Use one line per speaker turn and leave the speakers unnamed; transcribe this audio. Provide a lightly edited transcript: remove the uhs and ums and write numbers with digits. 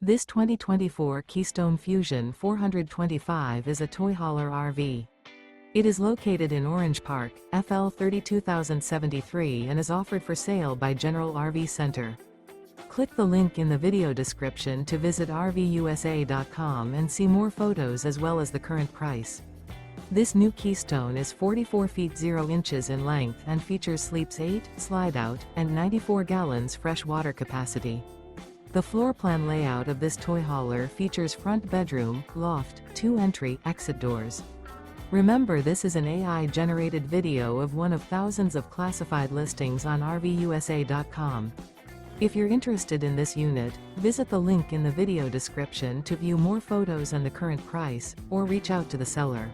This 2024 Keystone Fuzion 425 is a toy hauler RV. It is located in Orange Park, FL 32073 and is offered for sale by General RV Center. Click the link in the video description to visit RVUSA.com and see more photos as well as the current price. This new Keystone is 44 feet 0 inches in length and features sleeps 8, slide-out, and 94 gallons fresh water capacity. The floor plan layout of this toy hauler features front bedroom, loft, 2 entry/exit doors. Remember, this is an AI-generated video of one of thousands of classified listings on RVUSA.com. If you're interested in this unit, visit the link in the video description to view more photos and the current price, or reach out to the seller.